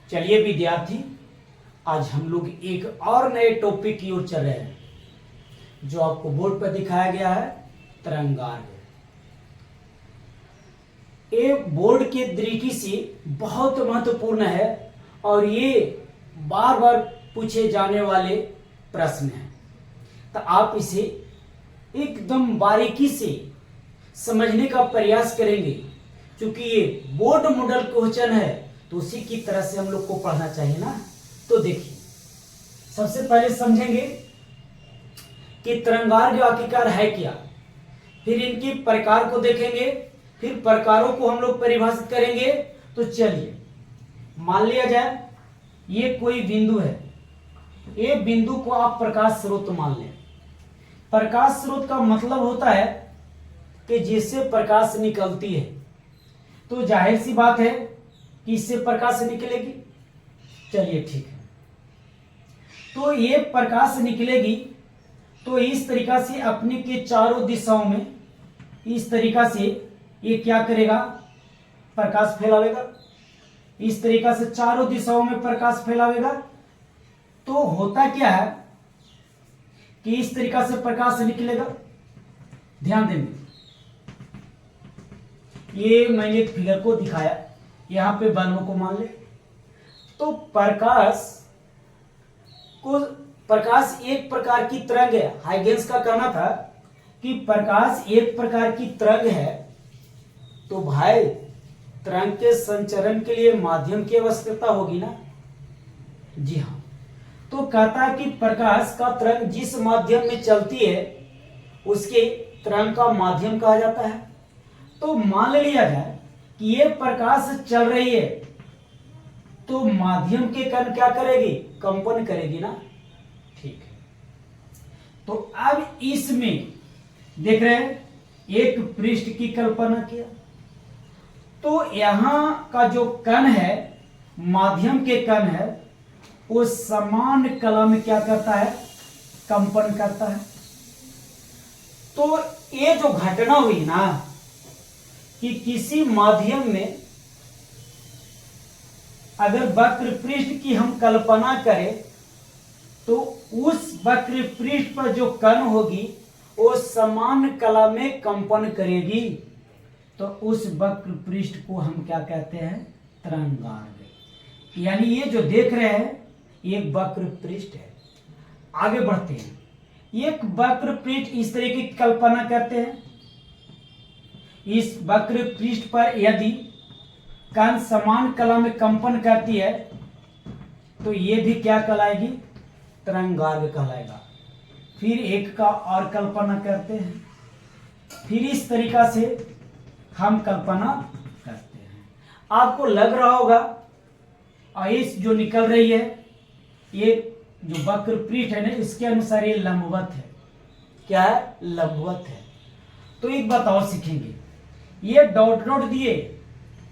चलिए विद्यार्थी, आज हम लोग एक और नए टॉपिक की ओर चल रहे हैं जो आपको बोर्ड पर दिखाया गया है, तरंगार्घ। ये बोर्ड के दृष्टि से बहुत महत्वपूर्ण है और ये बार बार पूछे जाने वाले प्रश्न हैं, तो आप इसे एकदम बारीकी से समझने का प्रयास करेंगे। क्योंकि ये बोर्ड मॉडल क्वेश्चन है तो उसी की तरह से हम लोग को पढ़ना चाहिए ना। तो देखिए, सबसे पहले समझेंगे कि तरंगार्घ आखिरकार है क्या, फिर इनके प्रकार को देखेंगे, फिर प्रकारों को हम लोग परिभाषित करेंगे। तो चलिए मान लिया जाए ये कोई बिंदु है, ये बिंदु को आप प्रकाश स्रोत मान लें। प्रकाश स्रोत का मतलब होता है कि जिससे प्रकाश निकलती है, तो जाहिर सी बात है कि इससे प्रकाश निकलेगी। चलिए ठीक है, तो ये प्रकाश निकलेगी तो इस तरीका से अपने के चारों दिशाओं में इस तरीका से ये क्या करेगा, प्रकाश फैलावेगा। इस तरीका से चारों दिशाओं में प्रकाश फैलावेगा। तो होता क्या है कि इस तरीका से प्रकाश निकलेगा। ध्यान देंगे, ये मैंने एक फिगर को दिखाया, यहां पे बल्ब को मान ले। तो प्रकाश एक प्रकार की तरंग है। हाइगेंस का कहना था कि प्रकाश एक प्रकार की तरंग है। तो भाई तरंग के संचरण के लिए माध्यम की आवश्यकता होगी ना। जी हाँ, तो कहता है कि प्रकाश का तरंग जिस माध्यम में चलती है उसके तरंग का माध्यम कहा जाता है। तो मान लिया जाए कि ये प्रकाश चल रही है तो माध्यम के कण क्या करेगी, कंपन करेगी ना। ठीक है, तो अब इसमें देख रहे हैं एक पृष्ठ की कल्पना किया। तो यहां का जो कण है, माध्यम के कण है, वो समान कला में क्या करता है, कंपन करता है। तो ये जो घटना हुई ना कि किसी माध्यम में अगर वक्र पृष्ठ की हम कल्पना करें तो उस वक्र पृष्ठ पर जो कण होगी वो समान कला में कंपन करेगी। तो उस वक्र पृष्ठ को हम क्या कहते हैं, तरंगार्घ। यानी ये जो देख रहे हैं ये वक्र पृष्ठ है। आगे बढ़ते हैं, एक वक्र पृष्ठ इस तरीके की कल्पना करते हैं। इस वक्र पृष्ठ पर यदि कण समान कला में कंपन करती है तो ये भी क्या कहलाएगी, तरंगार्घ कहलाएगा। फिर एक का और कल्पना करते हैं, फिर इस तरीका से हम कल्पना करते हैं। आपको लग रहा होगा आइस जो निकल रही है, ये जो वक्र पृष्ठ है ना, इसके अनुसार ये लंबवत है। क्या है, लंबवत है। तो एक बात और सीखेंगे, ये डॉट डॉट दिए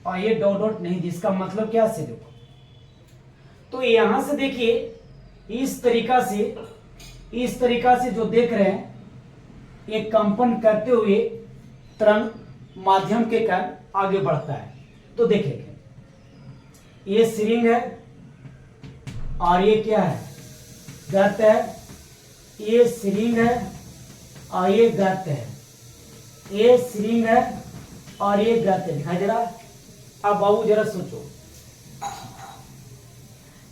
और ये डॉट डॉट नहीं दिए, इसका मतलब क्या से देखो। तो यहां से देखिए इस तरीका से जो देख रहे हैं ये कंपन करते हुए तरंग माध्यम के कण आगे बढ़ता है। तो देखेंगे ये सिरिंग है और ये क्या है, गर्त है। ये सिरिंग है और ये गर्त है। ये सिरिंग है और ये गर्त है। दिखाई दे रहा है। अब बाबू जरा सोचो,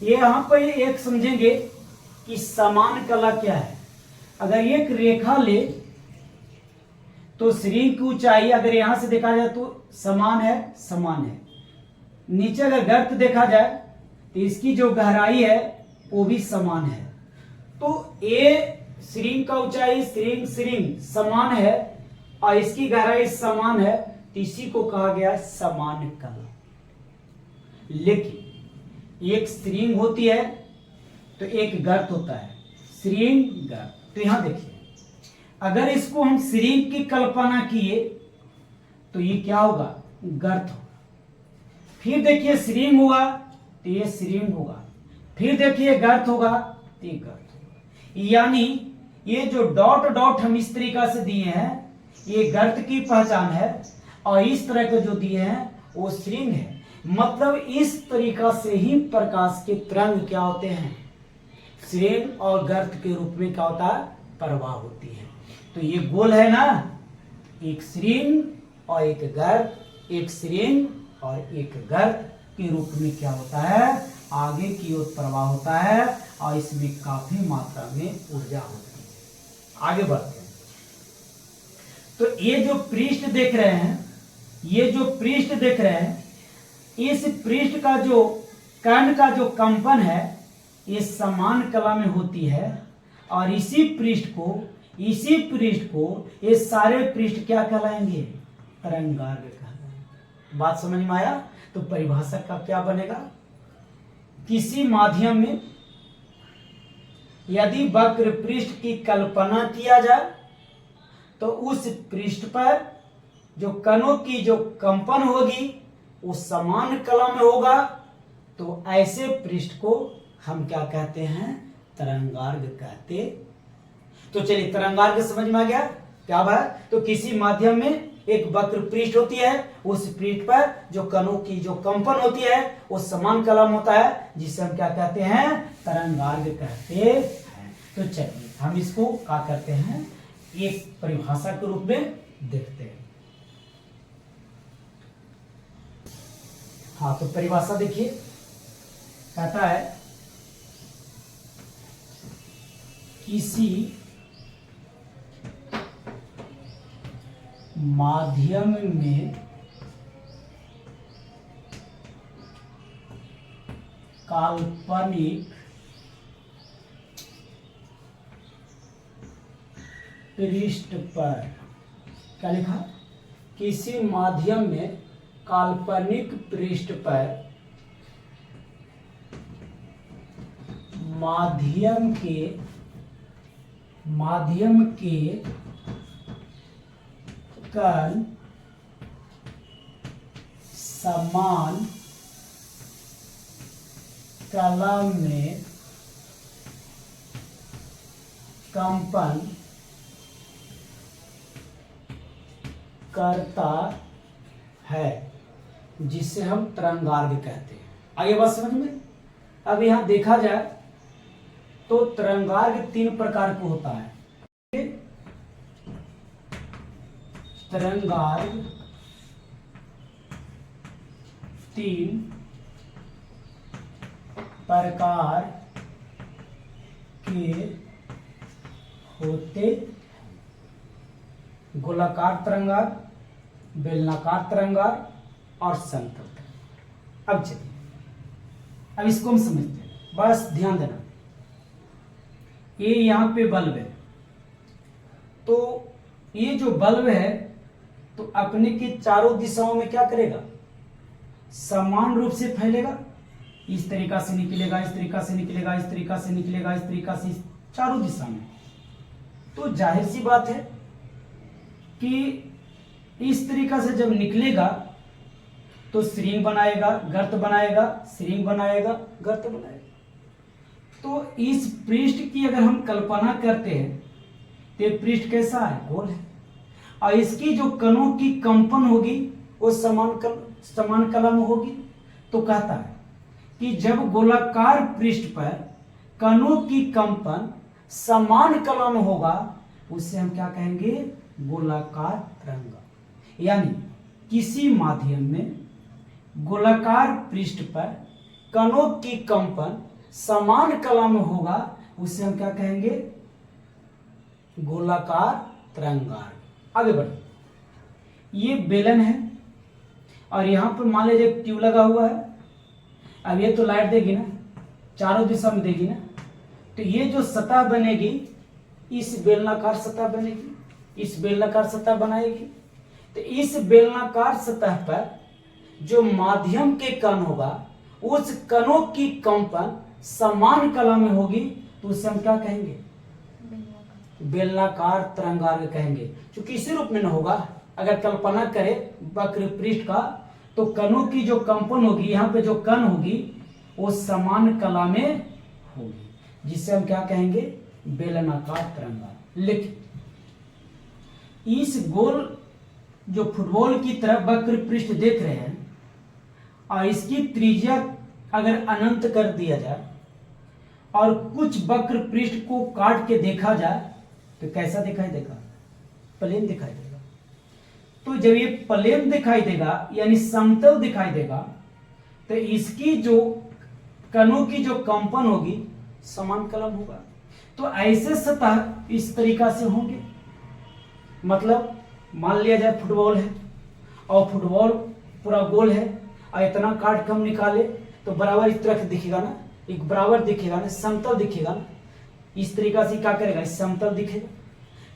ये यहां पर एक समझेंगे कि समान कला क्या है। अगर एक रेखा ले तो सिरिंग की ऊंचाई अगर यहां से देखा जाए तो समान है। नीचे अगर गर्त देखा जाए तो इसकी जो गहराई है वो भी समान है। तो ये सिरिंग का ऊंचाई सिरिंग समान है और इसकी गहराई समान है, तो इसी को कहा गया समान कला। लेकिन एक सिरिंग होती है तो एक गर्त होता है, सिरिंग गर्त। तो यहां देखिए, अगर इसको हम सिरिंग की कल्पना किए तो ये क्या होगा, गर्त होगा। फिर देखिए सिरिंग हुआ तो ये सिरिंग होगा। फिर देखिए गर्त होगा तो ये गर्त होगा। यानी ये जो डॉट डॉट हम इस तरीका से दिए हैं ये गर्त की पहचान है और इस तरह के जो दिए हैं वो सिरिंग है। मतलब इस तरीका से ही प्रकाश के तरंग क्या होते हैं, श्रेण और गर्त के रूप में क्या होता है, प्रवाह होती है। तो ये गोल है ना, एक श्रेण और एक गर्त, एक श्रेण और एक गर्त के रूप में क्या होता है, आगे की ओर प्रवाह होता है और इसमें काफी मात्रा में ऊर्जा होती है। आगे बढ़ते हैं। तो ये जो पृष्ठ देख रहे हैं, ये जो पृष्ठ देख रहे हैं, इस पृष्ठ का जो कण का जो कंपन है ये समान कला में होती है और इसी पृष्ठ को ये सारे पृष्ठ क्या कहलाएंगे, तरंगार्घ कहलाएंगे। बात समझ में आया? तो परिभाषा का क्या बनेगा, किसी माध्यम में यदि वक्र पृष्ठ की कल्पना किया जाए तो उस पृष्ठ पर जो कणों की जो कंपन होगी वो समान कला में होगा, तो ऐसे पृष्ठ को हम क्या कहते हैं, तरंगार्घ कहते। तो चलिए तरंगार्घ समझ में आ गया क्या बात। तो किसी माध्यम में एक वक्र पृष्ठ होती है, उस पृष्ठ पर जो कणों की जो कंपन होती है वो समान कला में होता है, जिसे हम क्या कहते हैं, तरंगार्घ कहते हैं। तो चलिए हम इसको क्या करते हैं, एक परिभाषा के रूप में देखते हैं। हाँ, तो परिभाषा देखिए, कहता है किसी माध्यम में काल्पनिक पृष्ठ पर, क्या लिखा, किसी माध्यम में काल्पनिक पृष्ठ पर माध्यम के कण समान कला में कंपन करता है, जिसे हम तरंगार्घ कहते हैं। आगे बात समझ में। अब यहां देखा जाए तो तरंगार्घ 3 प्रकार का होता है। तरंगार्घ 3 प्रकार के होते, गोलाकार तरंगार्घ, बेलनाकार तरंगार्घ और समतल। अब चलिए, अब इसको हम समझते हैं, बस ध्यान देना। ये यहां पे बल्ब है, तो ये जो बल्ब है तो अपने के चारों दिशाओं में क्या करेगा, समान रूप से फैलेगा। इस तरीका से निकलेगा, इस तरीका से निकलेगा, इस तरीका से निकलेगा, इस तरीका से, चारों दिशा में। तो जाहिर सी बात है कि इस तरीका से जब निकलेगा तो श्रृंग बनाएगा, गर्त बनाएगा, श्रृंग बनाएगा, गर्त बनाएगा। तो इस पृष्ठ की अगर हम कल्पना करते हैं तो ये पृष्ठ कैसा है, गोल है, और इसकी जो कणों की कंपन होगी वो समान कला में होगी। तो कहता है कि जब गोलाकार पृष्ठ पर कणों की कंपन समान कला में होगा उसे हम क्या कहेंगे, गोलाकार तरंग। यानी किसी माध्यम में गोलाकार पृष्ठ पर कणों की कंपन समान कला में होगा उसे हम क्या कहेंगे, गोलाकार तरंगार्घ। आगे बढ़े, ये बेलन है और यहां पर मान लीजिए ट्यूब लगा हुआ है। अब ये तो लाइट देगी ना, चारों दिशा में देगी ना, तो ये जो सतह बनेगी इस बेलनाकार सतह बनेगी, इस बेलनाकार सतह बनाएगी। तो इस बेलनाकार सतह पर जो माध्यम के कण होगा उस कणों की कंपन समान कला में होगी, तो उसे हम क्या कहेंगे, बेलनाकार तरंगार्घ कहेंगे। क्योंकि इसी रूप में न होगा, अगर कल्पना करें वक्र पृष्ठ का तो कणों की जो कंपन होगी, यहाँ पे जो कण होगी वो समान कला में होगी, जिसे हम क्या कहेंगे, बेलनाकार तरंगार्घ। लेकिन इस गोल जो फुटबॉल की तरह वक्र पृष्ठ देख रहे हैं और इसकी त्रिज्या अगर अनंत कर दिया जाए और कुछ वक्र पृष्ठ को काट के देखा जाए तो कैसा दिखाई देगा? प्लेन दिखाई देगा। तो जब ये प्लेन दिखाई देगा यानी समतल दिखाई देगा तो इसकी जो कणों की जो कंपन होगी समान कलम होगा। तो ऐसे सतह इस तरीका से होंगे। मतलब मान लिया जाए फुटबॉल है और फुटबॉल पूरा गोल है और इतना काट के हम निकाले तो बराबर इस तरह से दिखेगा ना, एक बराबर दिखेगा ना, समतल दिखेगा ना। इस तरीका से क्या करेगा? इस समतल दिखेगा।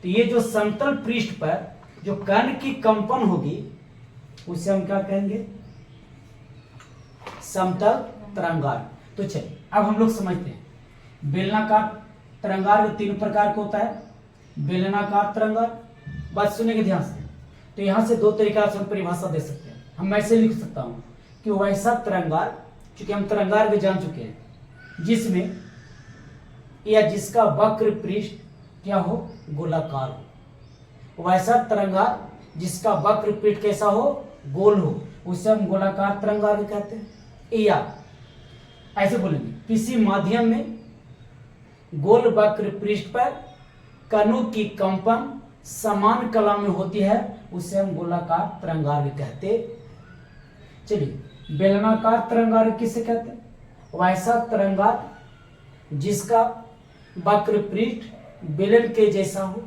तो ये जो समतल पृष्ठ पर जो कण की कंपन होगी उसे हम क्या कहेंगे? समतल तरंगार। तो चलिए अब हम लोग समझते हैं। बेलनाकार तरंगार 3 प्रकार का होता है। बेलनाकार तरंगार, बात सुनेंगे ध्यान से। तो यहां से 2 तरीका से हम परिभाषा दे सकते हैं। हम ऐसे लिख सकता हूं कि वैसा तरंगार, चूंकि हम तरंगार भी जान चुके हैं, जिसमें या जिसका वक्र पृष्ठ क्या हो? गोलाकार हो। वैसा तरंगार जिसका वक्र पृष्ठ कैसा हो? गोल हो, उसे हम गोलाकार तरंगार कहते हैं। या ऐसे बोलेंगे, किसी माध्यम में गोल वक्र पृष्ठ पर कणों की कंपन समान कला में होती है, उसे हम गोलाकार तरंगार कहते। चलिए बेलनाकार तरंगार किसे कहते हैं? वैसा तरंगार जिसका वक्र पृष्ठ बेलन के जैसा हो।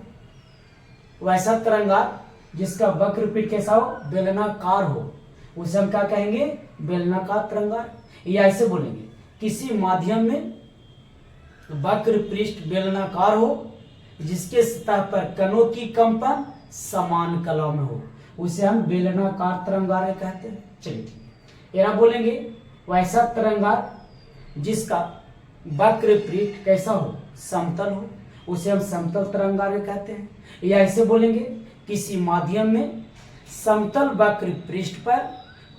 वैसा तरंगार जिसका वक्र पृष्ठ कैसा हो? बेलनाकार हो, उसे हम क्या कहेंगे? बेलनाकार तरंगार। या ऐसे बोलेंगे, किसी माध्यम में वक्र पृष्ठ बेलनाकार हो जिसके सतह पर कणों की कंपन समान कला में हो, उसे हम बेलनाकार तरंगार कहते हैं। चलिए ठीक है। बोलेंगे वैसा तरंगार जिसका वक्र पृष्ठ कैसा हो? समतल हो, उसे हम समतल तरंगार कहते हैं। या ऐसे बोलेंगे, किसी माध्यम में समतल वक्र पृष्ठ पर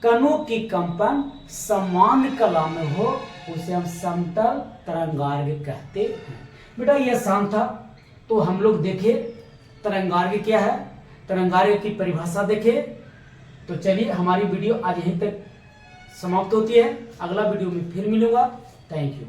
कणों की कंपन समान कला में हो, उसे हम समतल तरंगार्घ कहते हैं। बेटा यह आसान था। तो हम लोग देखे तरंगार्घ क्या है, तरंगार्घ की परिभाषा देखे। तो चलिए हमारी वीडियो आज यहीं तक समाप्त होती है। अगला वीडियो में फिर मिलूंगा। Thank you.